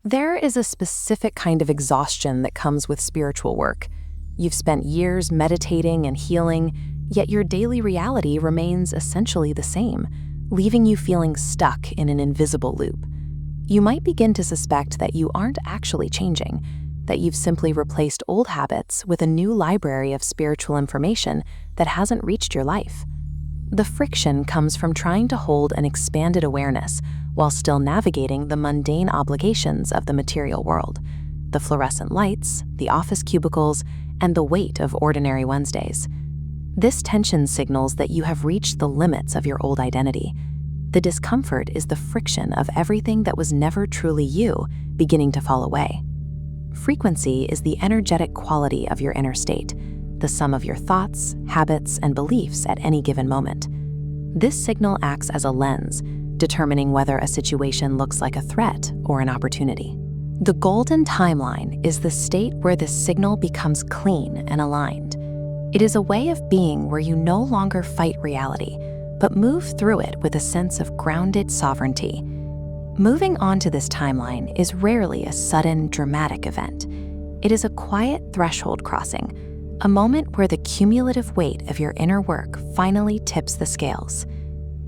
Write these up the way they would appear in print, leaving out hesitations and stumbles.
There is a specific kind of exhaustion that comes with spiritual work. You've spent years meditating and healing, yet your daily reality remains essentially the same, leaving you feeling stuck in an invisible loop. You might begin to suspect that you aren't actually changing, that you've simply replaced old habits with a new library of spiritual information that hasn't reached your life. The friction comes from trying to hold an expanded awareness while still navigating the mundane obligations of the material world, the fluorescent lights, the office cubicles, and the weight of ordinary Wednesdays. This tension signals that you have reached the limits of your old identity. The discomfort is the friction of everything that was never truly you beginning to fall away. Frequency is the energetic quality of your inner state, the sum of your thoughts, habits, and beliefs at any given moment. This signal acts as a lens, determining whether a situation looks like a threat or an opportunity. The golden timeline is the state where this signal becomes clean and aligned. It is a way of being where you no longer fight reality, but move through it with a sense of grounded sovereignty. Moving on to this timeline is rarely a sudden, dramatic event. It is a quiet threshold crossing, a moment where the cumulative weight of your inner work finally tips the scales.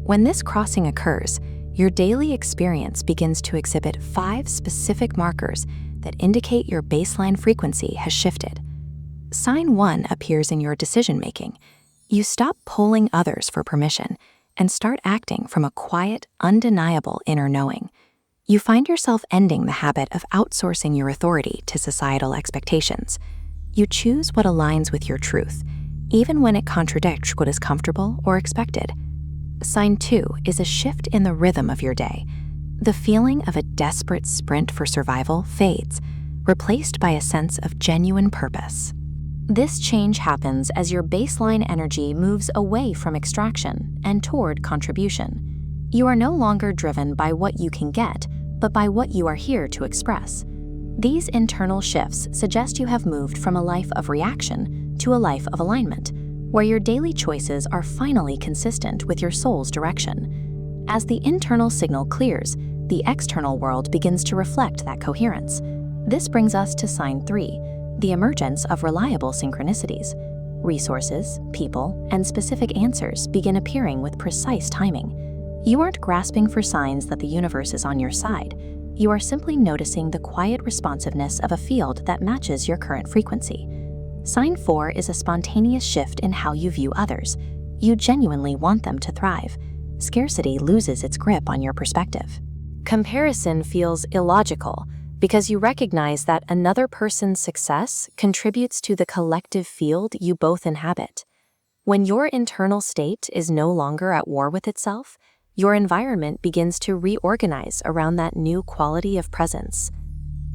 When this crossing occurs, your daily experience begins to exhibit 5 specific markers that indicate your baseline frequency has shifted. Sign 1 appears in your decision-making. You stop pulling others for permission and start acting from a quiet, undeniable inner knowing. You find yourself ending the habit of outsourcing your authority to societal expectations. You choose what aligns with your truth, even when it contradicts what is comfortable or expected. Sign 2 is a shift in the rhythm of your day. The feeling of a desperate sprint for survival fades, replaced by a sense of genuine purpose. This change happens as your baseline energy moves away from extraction and toward contribution. You are no longer driven by what you can get, but by what you are here to express. These internal shifts suggest you have moved from a life of reaction to a life of alignment, where your daily choices are finally consistent with your soul's direction. As the internal signal clears, the external world begins to reflect that coherence. This brings us to sign 3, the emergence of reliable synchronicities. Resources, people, and specific answers begin appearing with precise timing. You aren't grasping for signs that the universe is on your side. You are simply noticing the quiet responsiveness of a field that matches your current frequency. Sign 4 is a spontaneous shift in how you view others. You genuinely want them to thrive. Scarcity loses its grip on your perspective. Comparison feels illogical because you recognize that another person's success contributes to the collective field you both inhabit. When your internal state is no longer at war with itself, your environment begins to reorganize around that new quality of presence.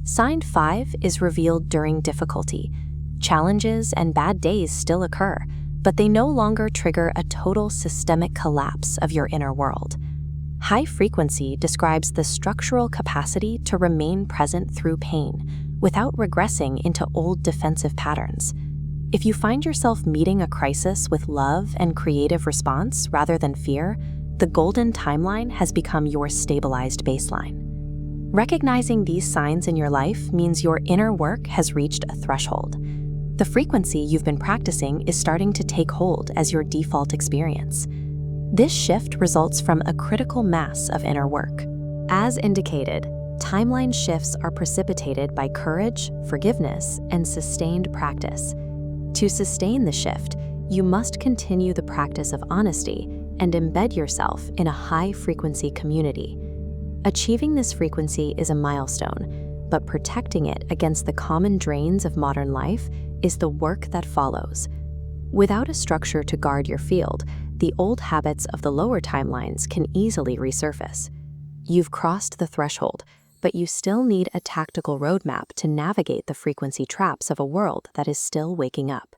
Sign 5 is revealed during difficulty. Challenges and bad days still occur, but they no longer trigger a total systemic collapse of your inner world. High frequency describes the structural capacity to remain present through pain, without regressing into old defensive patterns. If you find yourself meeting a crisis with love and creative response rather than fear, the golden timeline has become your stabilized baseline. Recognizing these signs in your life means your inner work has reached a threshold. The frequency you've been practicing is starting to take hold as your default experience. This shift results from a critical mass of inner work. As indicated, timeline shifts are precipitated by courage, forgiveness, and sustained practice. To sustain the shift, you must continue the practice of honesty and embed yourself in a high-frequency community. Achieving this frequency is a milestone, but protecting it against the common drains of modern life is the work that follows. Without a structure to guard your field, the old habits of the lower timelines can easily resurface. You've crossed the threshold, but you still need a tactical roadmap to navigate the frequency traps of a world that is still waking up.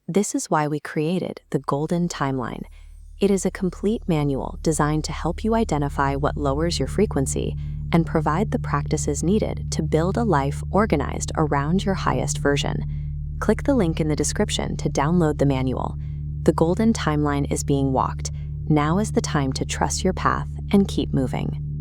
This is why we created the Golden Timeline. It is a complete manual designed to help you identify what lowers your frequency and provide the practices needed to build a life organized around your highest version. Click the link in the description to download the manual. The Golden Timeline is being walked. Now is the time to trust your path and keep moving.